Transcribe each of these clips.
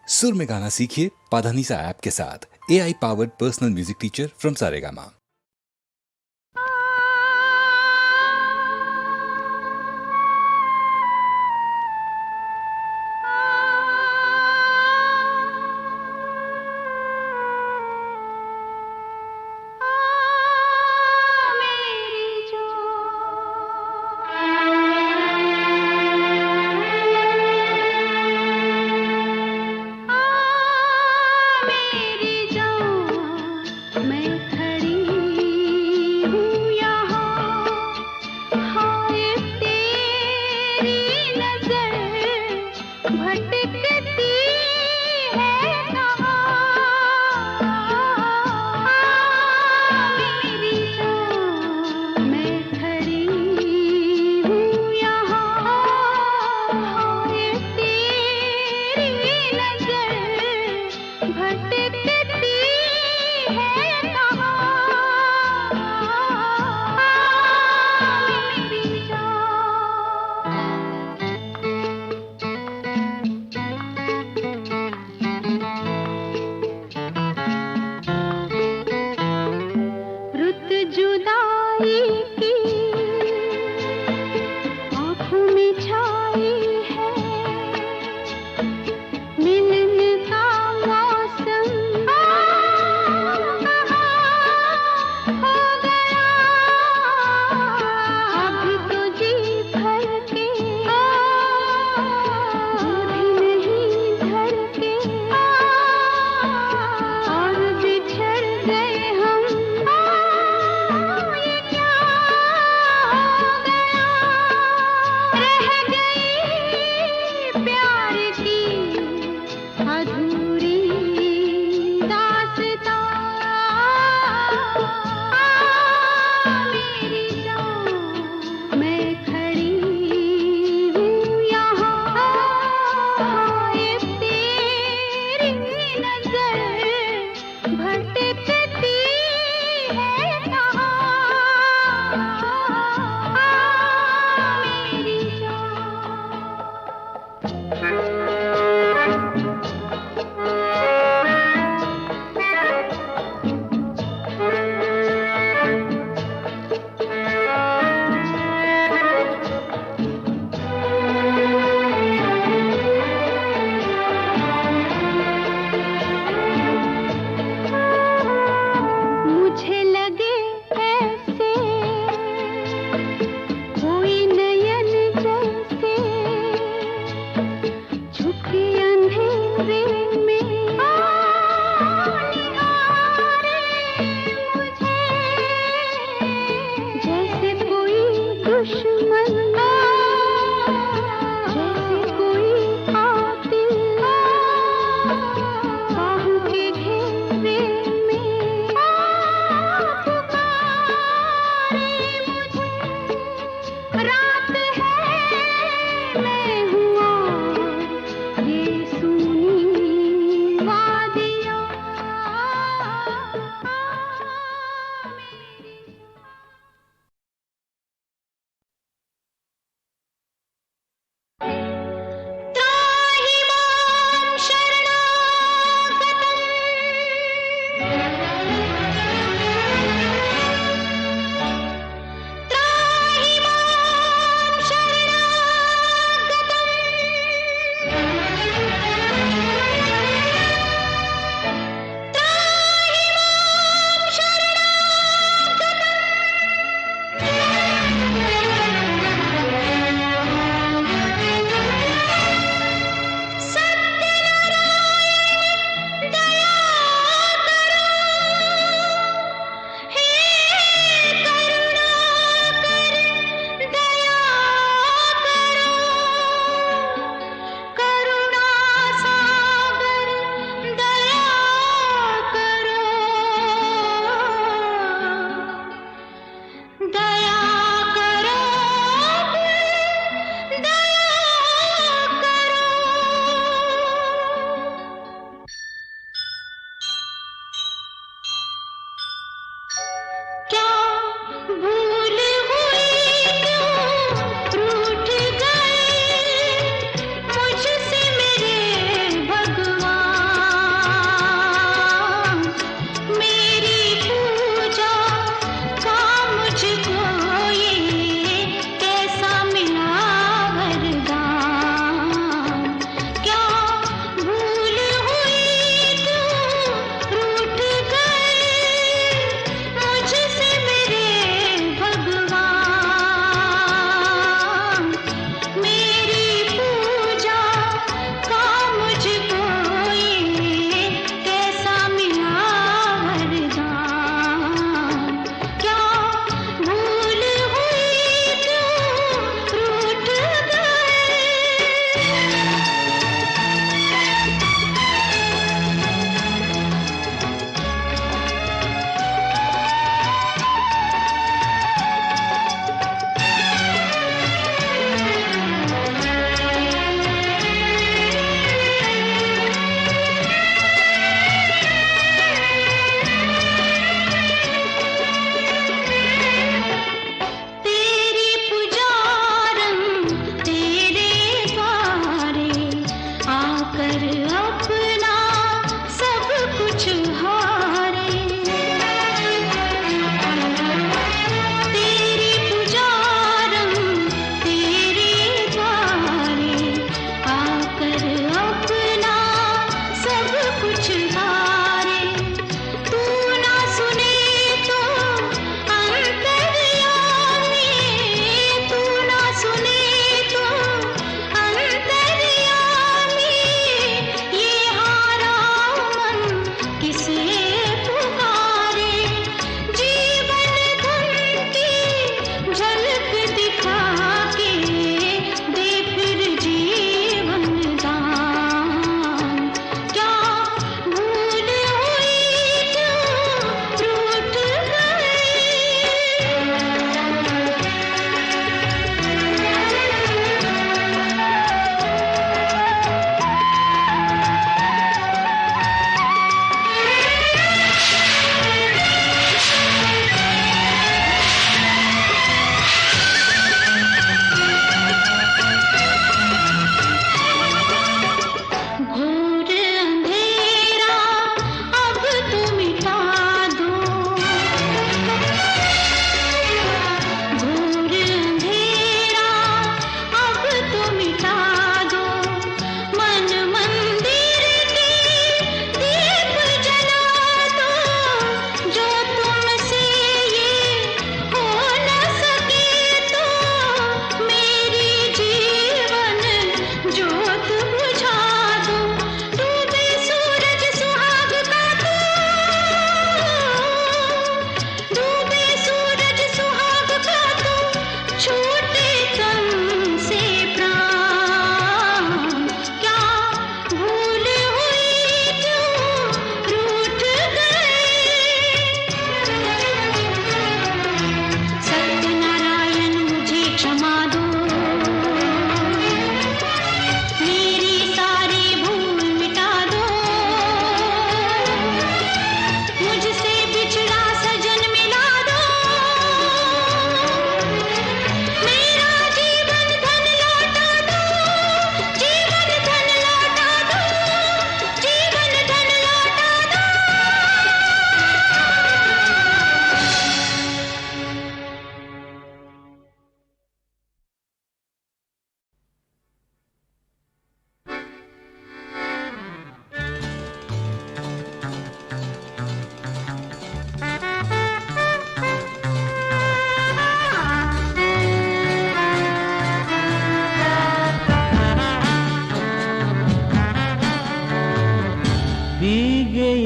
सुर में गाना सीखिए पाधानीसा ऐप के साथ। AI powered personal music teacher from Saregama.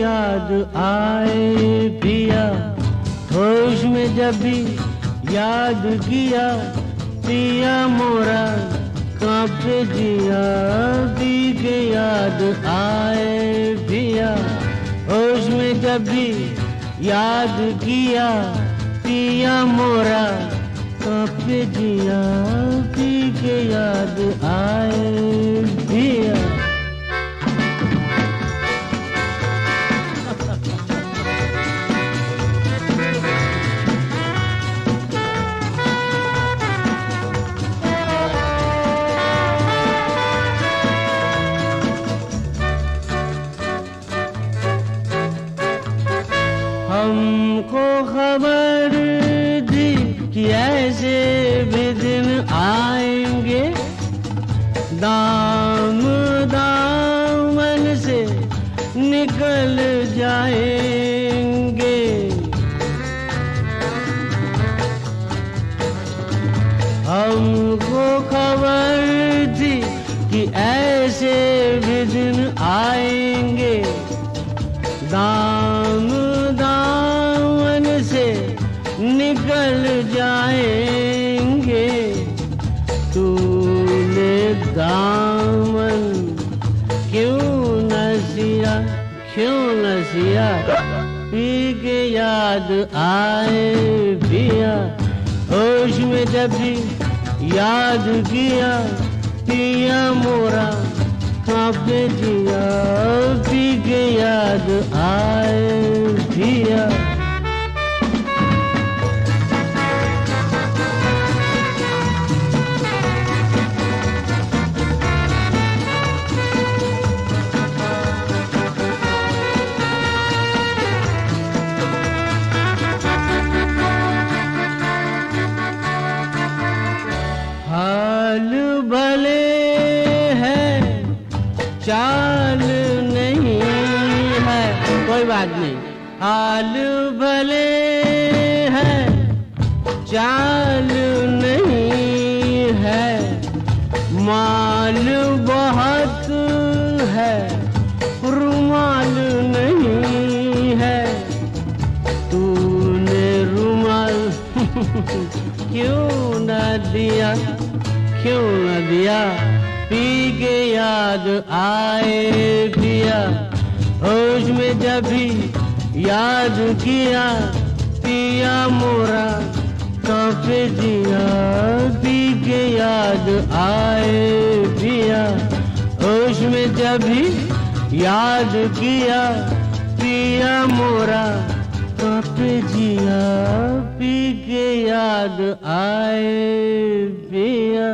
याद आए पिया, होश में जब भी याद किया, पिया मोरा कांपे जिया। पी के याद आए पिया, होश में जब भी याद किया, पिया मोरा कांपे जिया। पी के याद आए पिया। हमको खबर थी कि ऐसे भी दिन आएंगे, दाम दामन से निकल जाएंगे। हमको खबर थी कि ऐसे भी दिन आएंगे, दाम दामन से निकल जाएंगे। तूने दामन क्यों न सिया, क्यों न सिया। पी के याद आए पिया, होश में जब भी याद किया, पिया मोरा कांपे जिया। पी के याद आए पिया। नहीं है, कोई बात नहीं, हाल भले है, चाल नहीं है, माल बहुत है, रुमाल नहीं है, तूने रुमाल क्यों न दिया, क्यों न दिया, पी के याद आए पिया, होश में जब भी याद किया, पिया मोरा काफी जिया, पी के याद आए पिया, होश में जब भी याद किया, पिया मोरा काफी जिया, पी के याद आए पिया।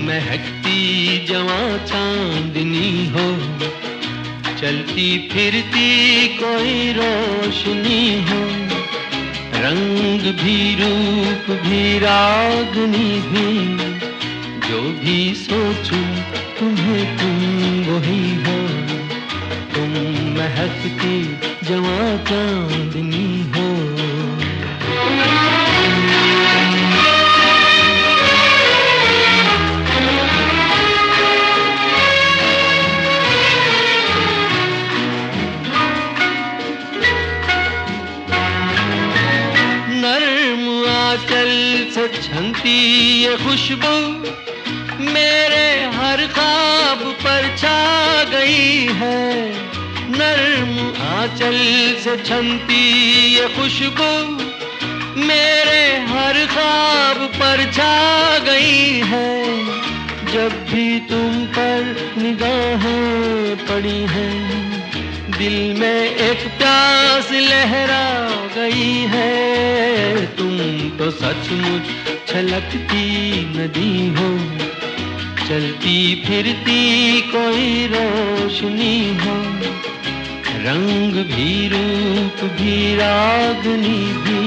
महकती जवां चांदनी हो, चलती फिरती कोई रोशनी हो, रंग भी रूप भी रागनी भी, जो भी सोचूं तुम्हें तुम वही हो, तुम महकती जवां चांदनी हो। छनती ये खुशबू मेरे हर ख्वाब पर छा गई है, नर्म आंचल से छनती ये खुशबू मेरे हर ख्वाब पर छा गई है, जब भी तुम पर निगाहें पड़ी हैं, दिल में एक प्यास लहरा गई है, तुम तो सचमुच छलकती नदी हो, चलती फिरती कोई रोशनी हो, रंग भी रूप भी रागनी भी,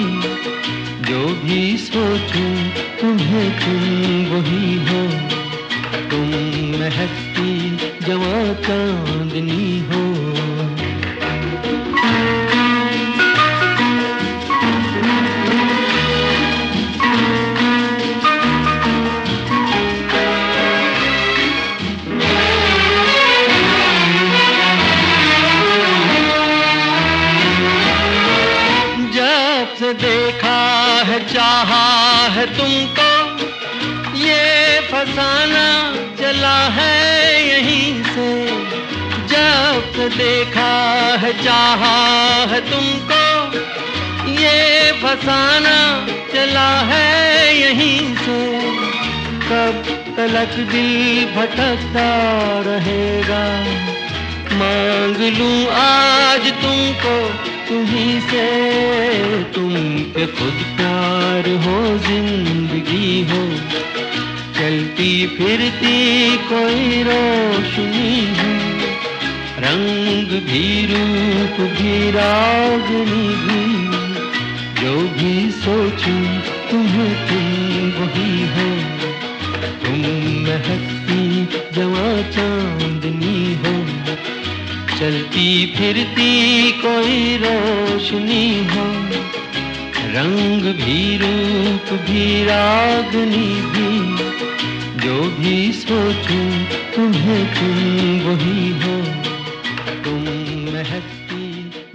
जो भी सोचूं तुम्हें तुम वही हो, तुम महकती जवां चांदनी हो। देखा है चाहा है तुमको, ये फसाना चला है यहीं से, जब से देखा है चाहा है तुमको, ये फसाना चला है यहीं से, कब तलक दिल भटकता रहेगा, मांग लूं आज तुमको तुम्हीं से, तुम पे खुद प्यार हो जिंदगी हो, चलती फिरती कोई रोशनी हो, रंग भी रूप भी रागनी भी, जो भी सोचूं तुम्हें तुम वही हो, तुम महकती जवां चांदनी हो, चलती फिरती कोई रोशनी हो, रंग भी रूप भी रागनी भी, जो भी सोचूं तुम्हें तुम वही हो, तुम महकती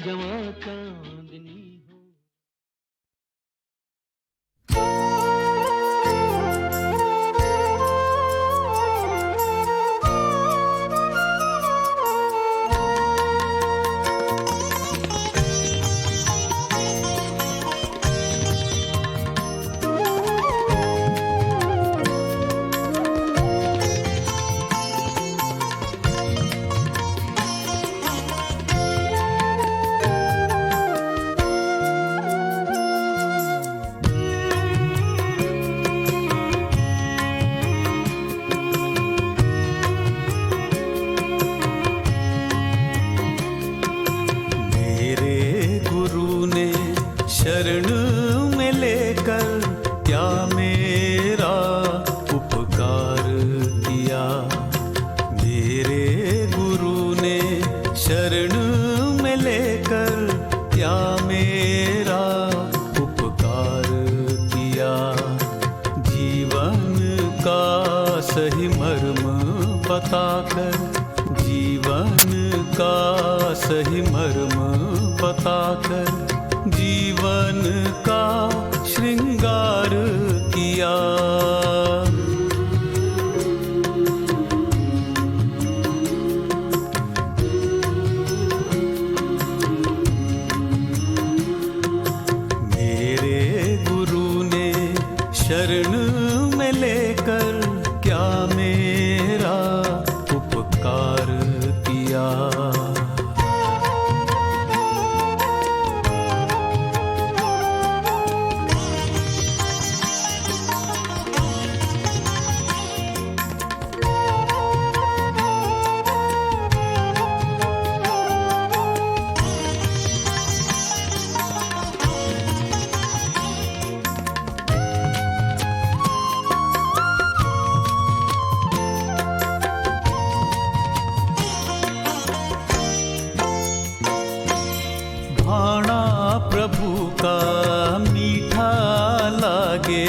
जवां चांदनी हो। शरण में लेकर क्या मेरा उपकार किया। मेरे गुरु ने शरण में लेकर क्या मेरा उपकार किया। जीवन का सही मर्म बताकर, जीवन का सही मर्म बताकर जीवन का श्रृंगार किया। मेरे गुरु ने शरण में लेकर क्या मेरा उपकार किया। भाणा प्रभु का मीठा लागे,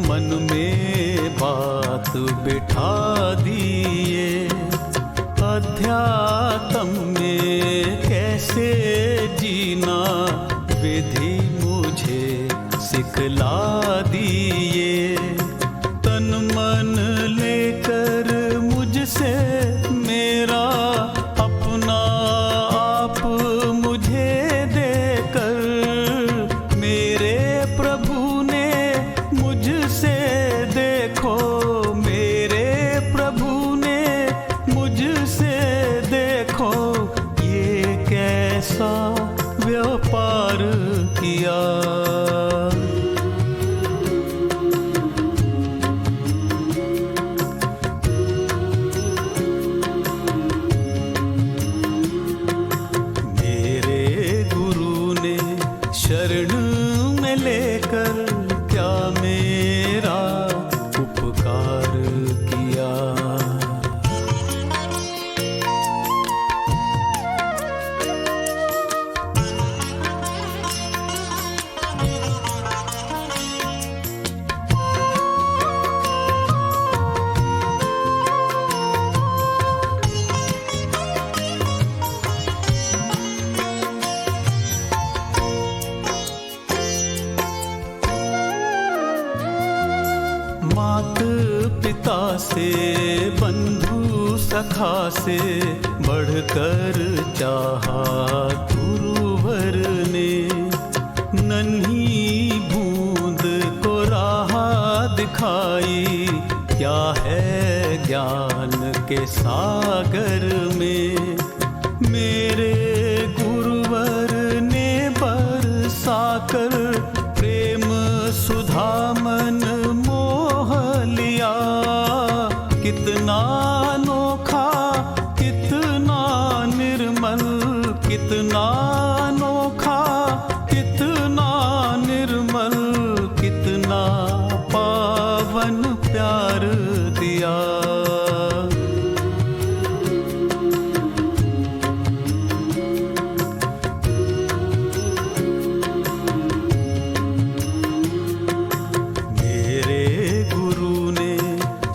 मन में बात बिठा दिए। अध्यात्म में कैसे जीना विधि मुझे सिखला दिए। तन मन लेकर मुझसे मेरा अपना आप मुझे देकर, मेरे प्रभु ने मुझसे देखो, मेरे प्रभु ने मुझसे देखो, ये कैसा व्यापार किया। शरण में लेकर क्या मेरा उपकार किया। मात पिता से बंधु सखा से बढ़कर चाहा गुरुवर ने। नन्ही बूंद को राह दिखाई, क्या है ज्ञान के सागर में। मेरे गुरुवर ने बरसाकर प्रेम सुधा मन मोह लिया। कितना अनोखा, कितना निर्मल, कितना अनोखा, कितना निर्मल, कितना पावन प्यार दिया।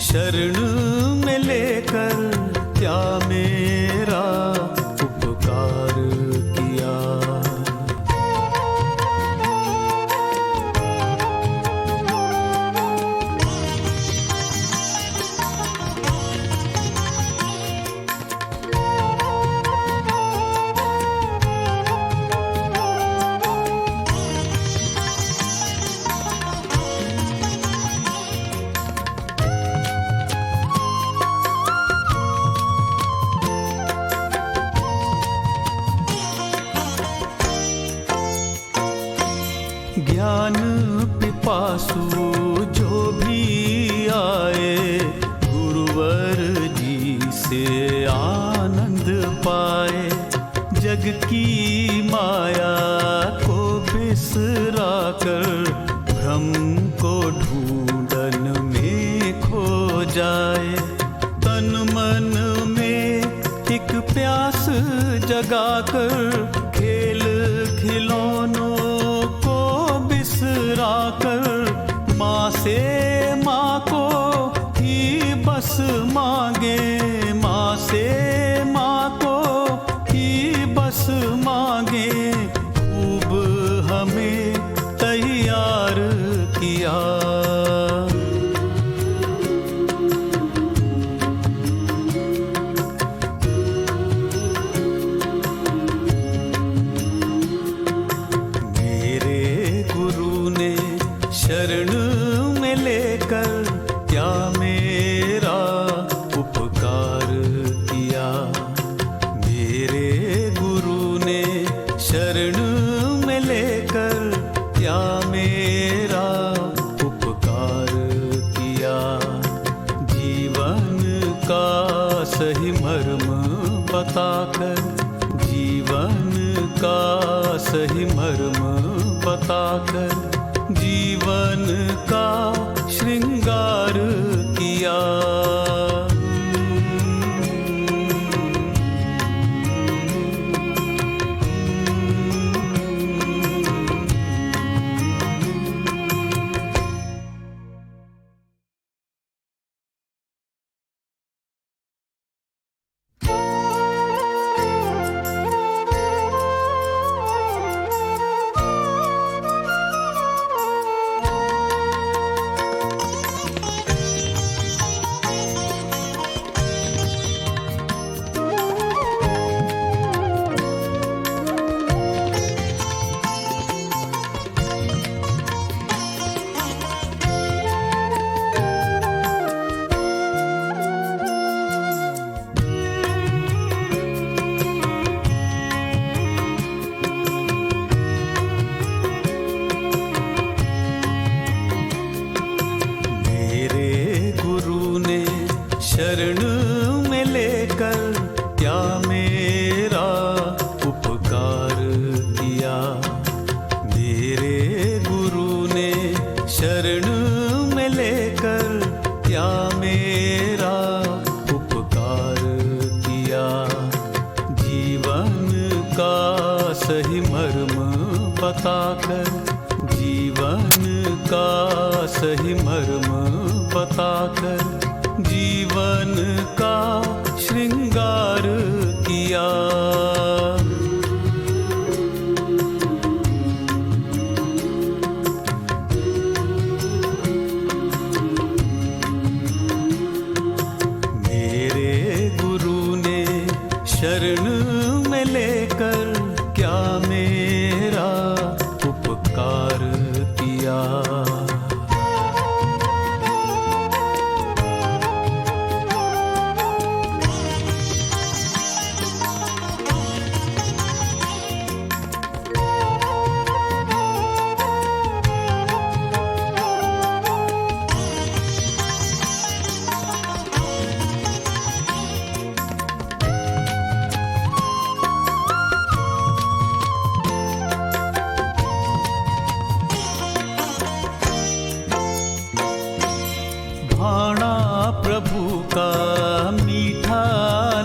शरण में लेकर क्या मेरा उपकार किया। ज्ञान पिपासु जो भी आए, गुरुवर जी से आनंद पाए। जग की माया को बिसरा कर, खेल खिलौनों को बिसरा कर, माँ से माँ को ही बस मांगे, माँ से माँ को ही बस मांगे। खूब हमें तैयार किया, शरण में लेकर क्या मेरा उपकार किया। मेरे गुरु ने शरण में लेकर क्या मेरा उपकार किया। जीवन का सही मर्म बताकर, जीवन का सही मर्म बताकर, जीवन का श्रृंगार किया। शरण में लेकर क्या मेरा उपकार किया। मेरे गुरु ने शरण में लेकर क्या मेरा उपकार किया। जीवन का सही मर्म बताकर, जीवन का सही मर्म बताकर, जीवन का श्रृंगार किया। मेरे गुरु ने शरण में लेकर क्या मेरा उपकार किया। भाणा प्रभु का मीठा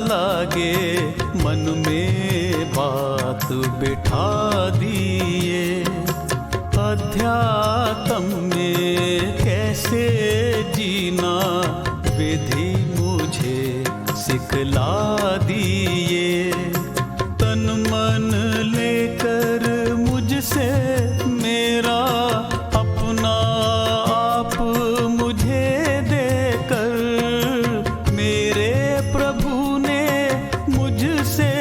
लागे, मन में बात बिठा दिए। अध्यात्म में कैसे जीना विधि मुझे सिखला दिए। तन मन लेकर मुझसे मेरा अपना आप मुझे देकर, मेरे प्रभु ने मुझसे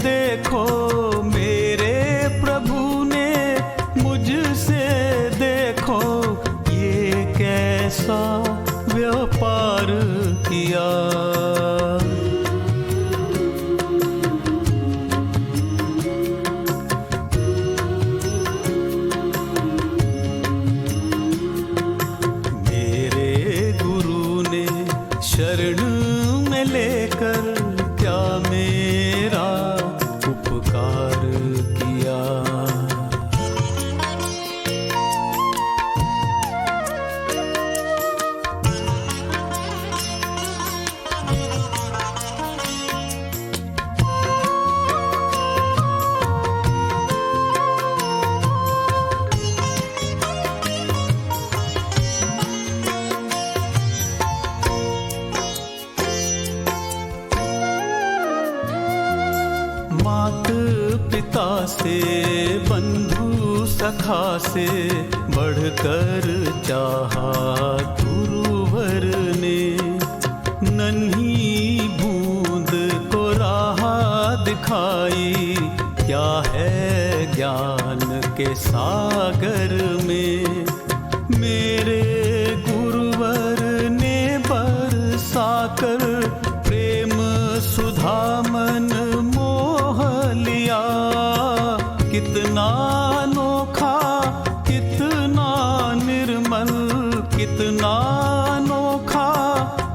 देखो, मेरे प्रभु ने मुझसे देखो, ये कैसा व्यापार किया। सखा से बढ़कर चाहा गुरुवर ने। नन्ही बूंद को राह दिखाई, क्या है ज्ञान के सागर में। मेरे गुरुवर ने बरसाकर प्रेम सुधा मन मोह लिया। कितना अनोखा, कितना निर्मल, कितना अनोखा,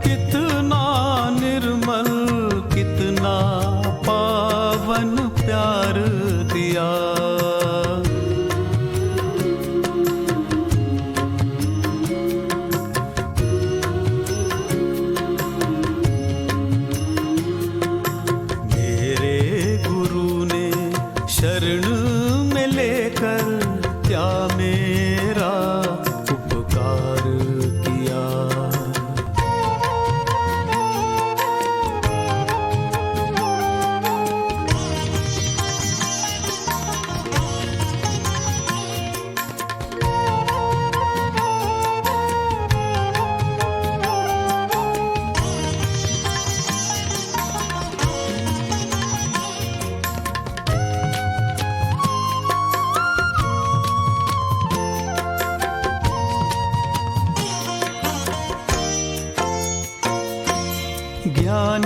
कितना निर्मल, कितना पावन प्यार दिया। शरण में लेकर क्या मेरा उपकार किया। ज्ञान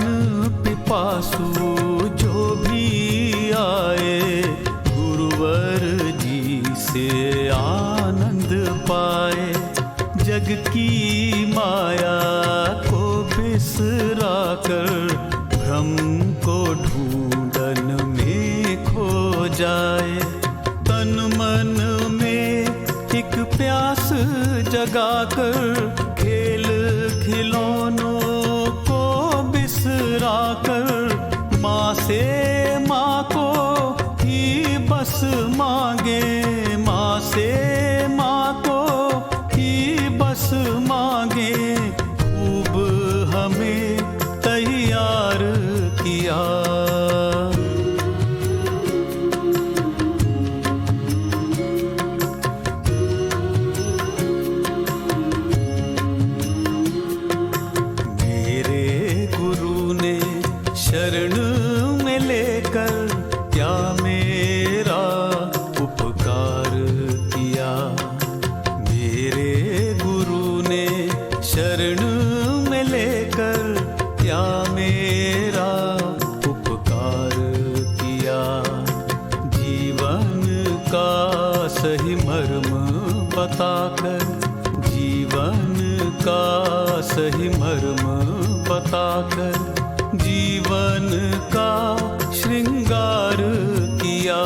पिपासु जो भी आए, गुरुवर जी से आनंद पाए। जग की माया को बिसरा कर भ्रम को ढूंढन में खो जाए। तन मन में एक प्यास जगाकर खेल खिलौनों बिसरा कर माँ से माँ को ही बस मांगे। माँ से माँ को ही बस मांगे। खूब हमें तैयार किया। शरण में लेकर क्या मेरा उपकार किया। मेरे गुरु ने शरण में लेकर क्या मेरा उपकार किया। जीवन का सही मर्म बताकर, जीवन का सही मर्म बताकर जीवन का श्रृंगार किया।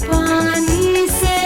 पानी से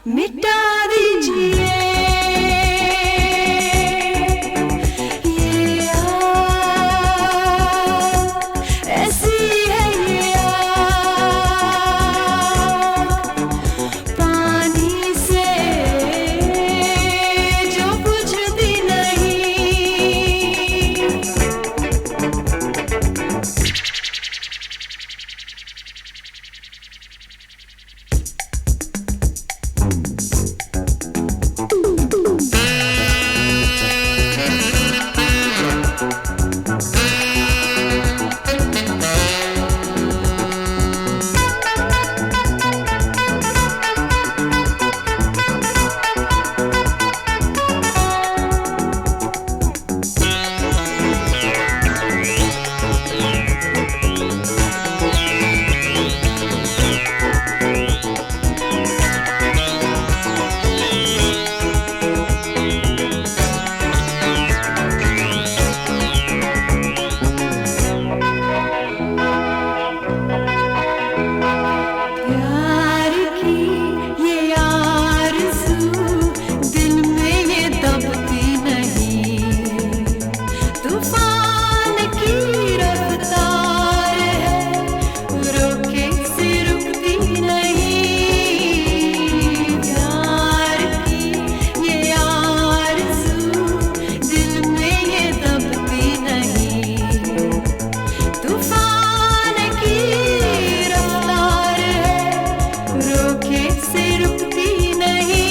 मिटा दीजिए ये आग, ऐसी है ये आग, पानी से जो बुझती नहीं। प्यार की ये आरज़ू दिल में ये दबती नहीं, तूफान की रफ्तार है रोके से रुकती नहीं। प्यार की ये आरज़ू दिल में ये दबती नहीं, तूफान की रफ्तार है रोके से रुकती नहीं।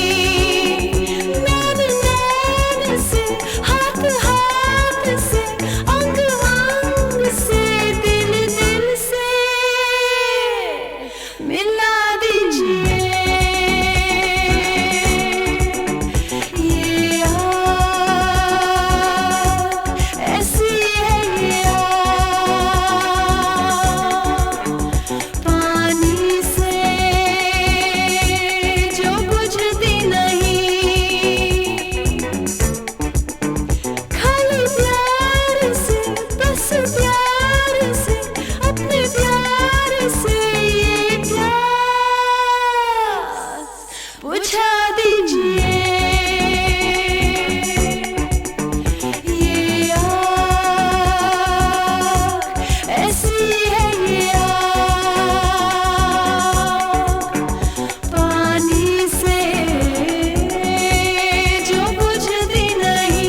नैन नैन से हाथ हाथ से अंग अंग से दिल दिल से मिला दीजिए ये आग, ऐसी है ये आग, पानी से जो बुझती नहीं। खाली प्यार से, बस प्यार से, अपने प्यार से ये प्यास बुझा दीजिए ये आग, ऐसी है ये आग, पानी से जो बुझती नहीं।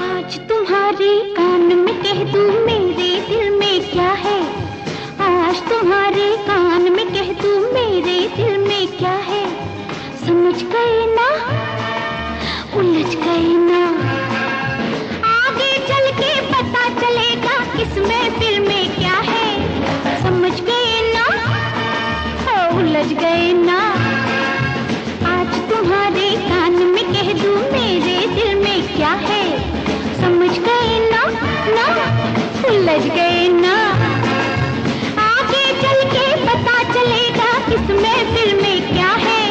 आज तुम्हारे कान में कह दूं मेरे दिल में क्या है, आज तुम्हारे कान में कह दूं मेरे दिल में क्या है। समझ गए ना, उलझ गए ना, आगे चल के पता चलेगा किसमें दिल में क्या है। समझ गए ना, उलझ गए ना, आज तुम्हारे कान में कह दूं मेरे दिल में क्या है। समझ गए ना, ना उलझ गए ना, आगे चल के पता चलेगा किसमें दिल में क्या है।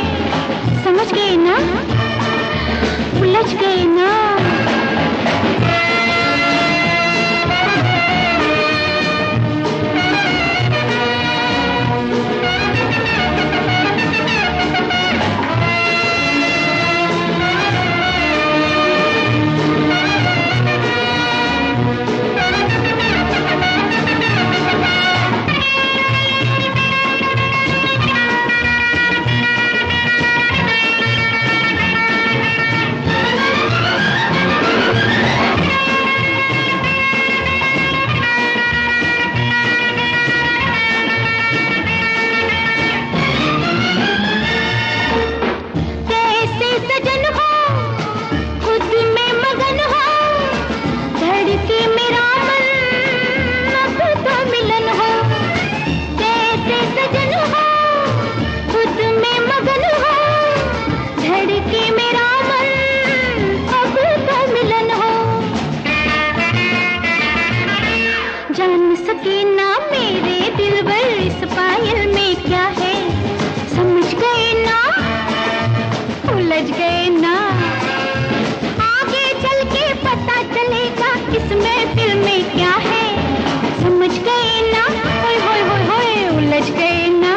समझ गए ना, उलझ गए ना। सके ना मेरे दिलबर इस पायल में क्या है। समझ गए ना, उलझ गए ना, आगे चल के पता चलेगा इस महफिल में क्या है। समझ गए ना, होय होय होय होय, उलझ गए ना।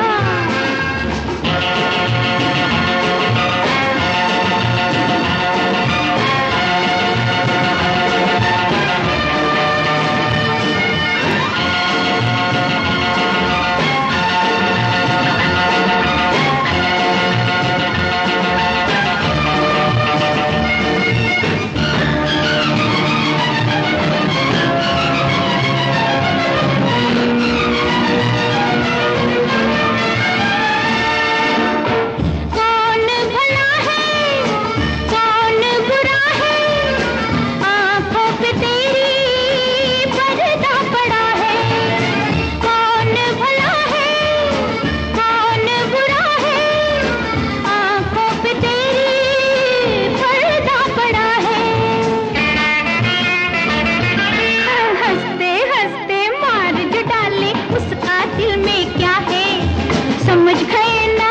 समझ गए ना,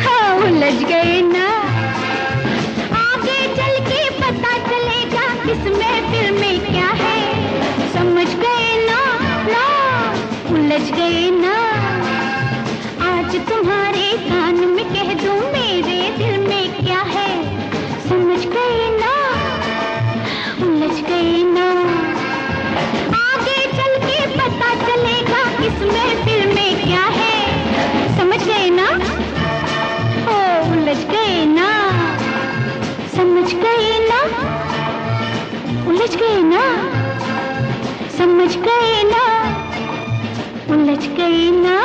हाँ उलझ गए ना, आगे चल के पता चलेगा इस महफिल में क्या है। समझ गए ना, ना उलझ गए ना। आज तुम्हारे कान में कह दूं मेरे दिल में क्या है। समझ गए ना, उलझ गए ना, आगे चल के पता चलेगा इस महफिल में क्या है। समझ गए ना, ओ उलझ गए ना। समझ गए ना, उलझ गए ना। समझ गए ना, उलझ गए ना।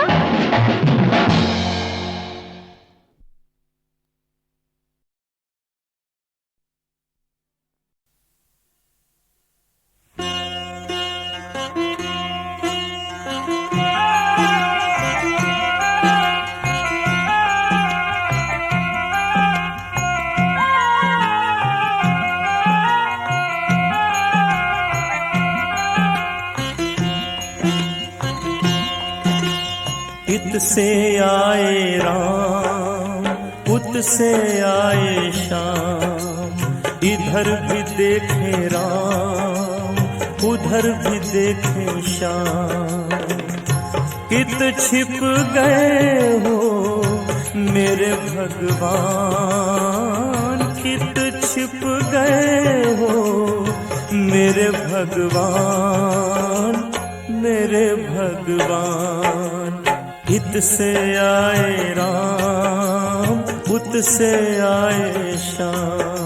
इत से आए राम, उत से आए श्याम, इधर भी देखे राम, उधर भी देखे श्याम। कित छिप गए हो मेरे भगवान, कित छिप गए हो मेरे भगवान, मेरे भगवान। इत से आए राम, उत से आए श्याम।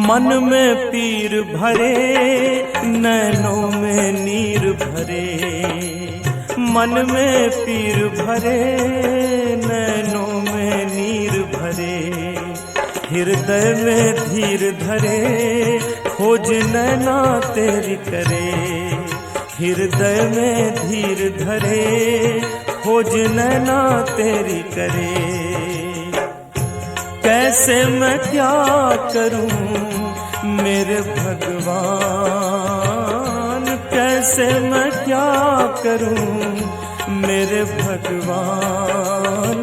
मन में पीर भरे, नैनों में नीर भरे, मन में पीर भरे, नैनों में नीर भरे। हृदय में धीर धरे, खोज नैना तेरी करे। हृदय में धीर धरे, खोज नैना तेरी करे। कैसे मैं क्या करूं मेरे भगवान, कैसे मैं क्या करूं मेरे भगवान,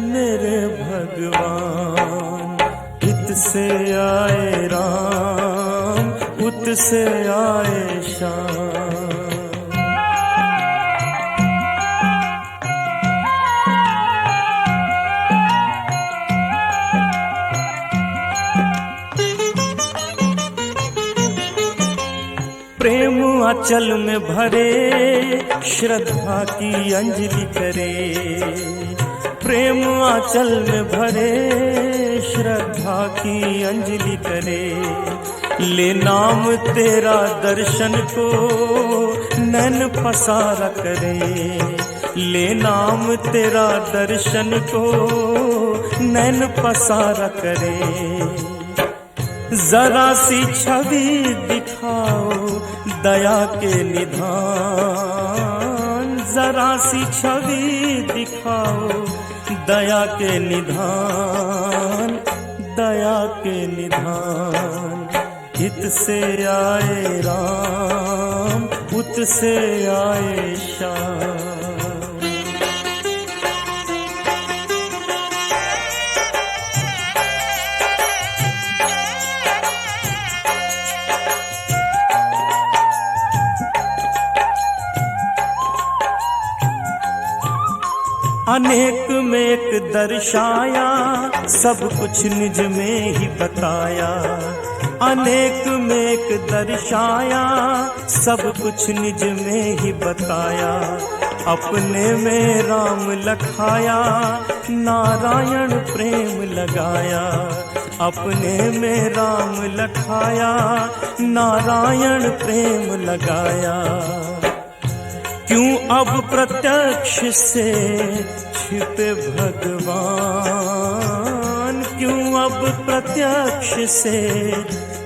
मेरे भगवान। इत से आए राम, उत से आए श्याम। प्रेम आंचल में भरे, श्रद्धा की अंजलि करे। प्रेम आंचल में भरे, श्रद्धा की अंजलि करे। ले नाम तेरा दर्शन को नैन पसारा करे। ले नाम तेरा दर्शन को नैन पसारा करे। जरा सी छवि दिखाओ दया के निधान, जरा सी छवि दिखाओ दया के निधान, दया के निधान। हित से आए राम, उत से आए श्याम। अनेक में एक दर्शाया, सब कुछ निज में ही बताया। अनेक में एक दर्शाया, सब कुछ निज में ही बताया। अपने में राम लखाया, नारायण प्रेम लगाया। अपने में राम लखाया, नारायण प्रेम लगाया। क्यों अब प्रत्यक्ष से छिपे भगवान, क्यों अब प्रत्यक्ष से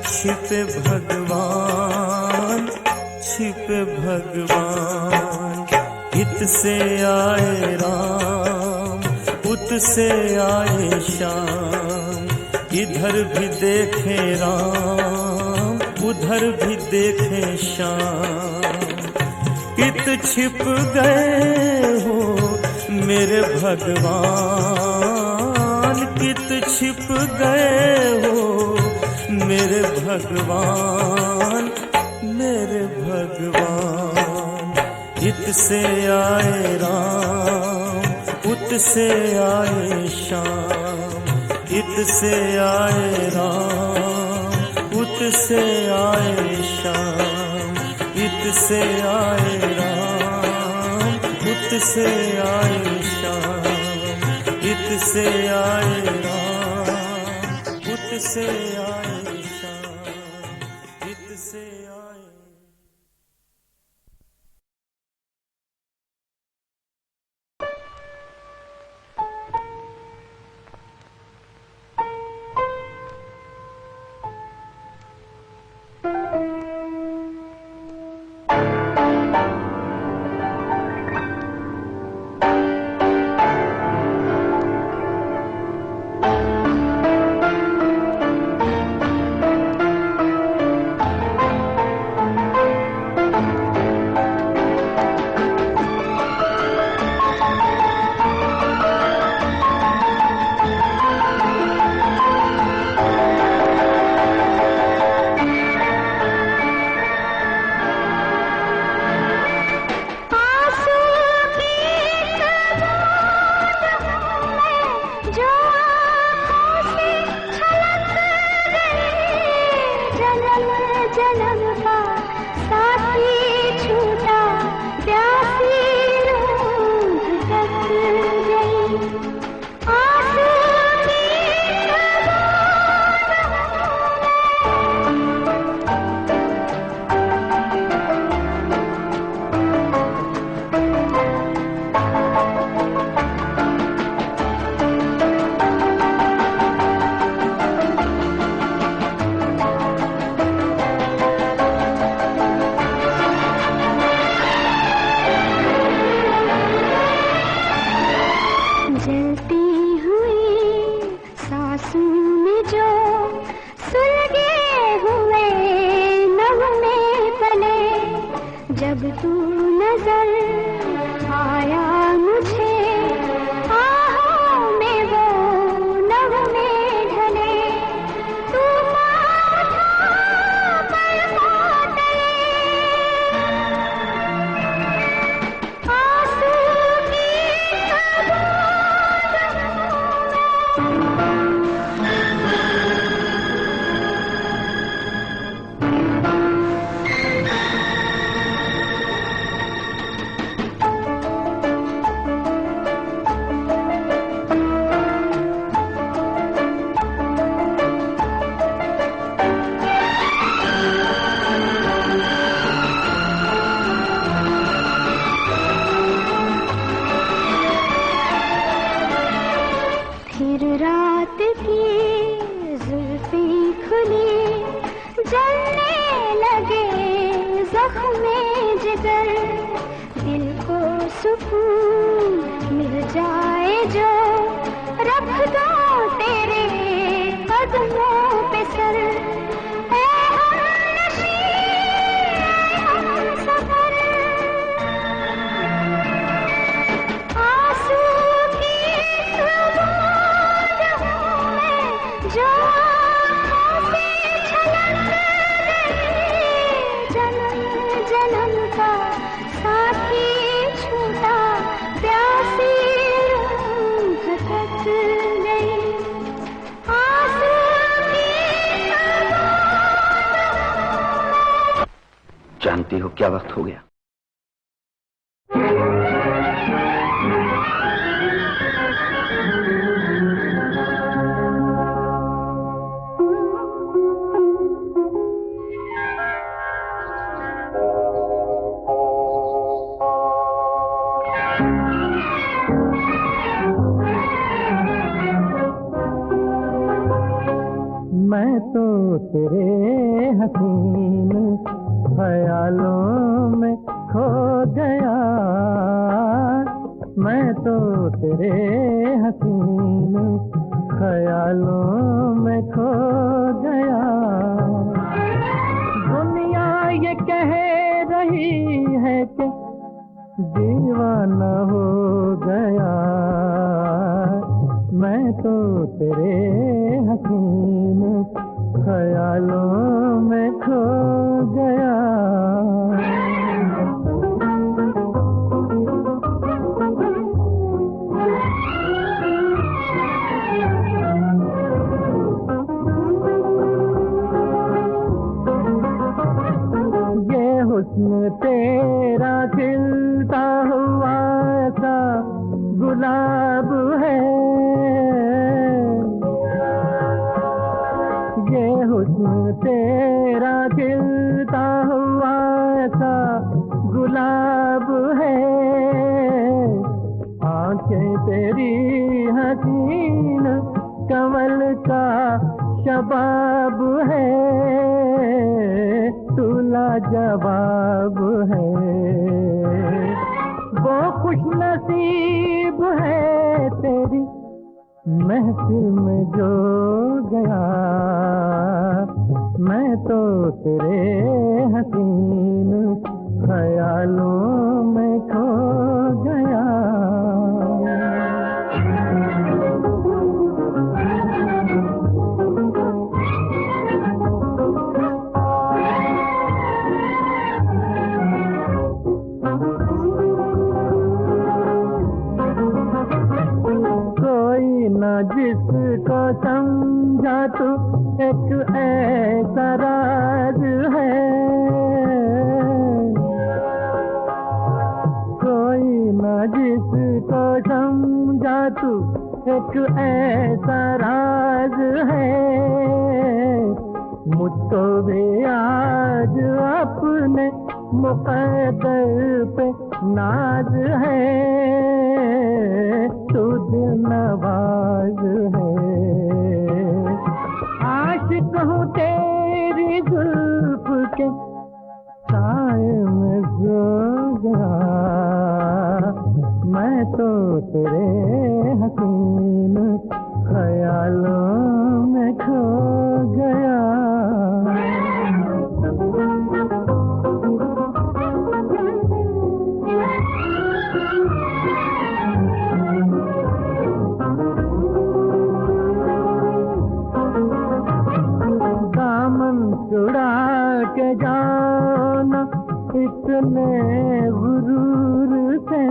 छिपे भगवान, छिपे भगवान। हित से आए राम, उत से आए श्याम। इधर भी देखे राम, उधर भी देखे श्याम। कित छिप गए हो मेरे भगवान, कित छिप गए हो मेरे भगवान, मेरे भगवान। हित से आए राम, उत से आए श्याम। हित से आए राम, उत से आए श्याम। हित से आए राम, उत से आए श्याम। हित से आए राम, उत से आए श्याम। हित से आए। जो रख दो तेरे कदमों पे सर, ऐ हमनशी, ऐ हमसफर। आंसू की बूंद हूँ मैं जो आँखों से छलक गई, जन्म जन्म का साथी छूटा, प्यासी रूह भटक गई। आंसू की जानती हो क्या वक्त हो गया? मैं तो तेरे हसीन ख्यालों में खो गया, मैं तो तेरे हसीन ख्यालों में खो गया। दुनिया ये कह रही है कि दीवाना हो गया, मैं तो तेरे हसीन ख्यालों में खो गया। ये हुस्न तेरा खिलता हुआ सा गुलाब है, ये हुस्न तेरा खिलता हुआ सा गुलाब है। आंखें तेरी हसीन कमल का शबाब है, तू लाजवाब है। वो खुश नसीब है तेरी महफिल में जो गया, मैं तो तेरे हसीन ख्यालों में खो गया। जिसको समझा तू एक ऐसा राज है, कोई ना जिसको समझा तू एक ऐसा राज है। मुझको भी आज अपने मुक़द्दर पे नाज है, तू दिल नवाज है। आशिक हूँ तेरी जुल्फ के साए में सो गया, मैं तो तेरे हसीन ख्यालों में खो गया। छुड़ा के जाना इतने गुरूर से,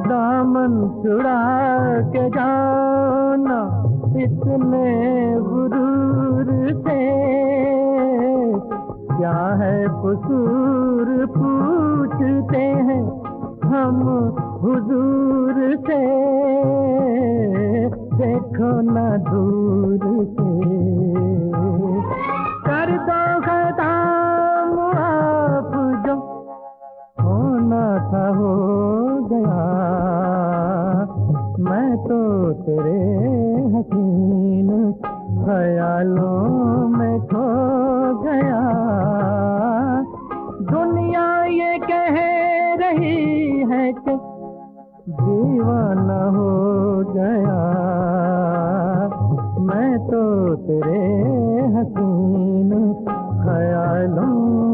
दामन छुड़ा के जाना इतने गुरूर से। क्या है कसूर पूछते हैं हम हुजूर से, देखो ना दूर से। कर दो खत्म आप जो होना था हो गया, मैं तो तेरे हसीन ख्यालों में खो गया। दुनिया ये कह रही मैं तो तेरे हसीन ख्यालों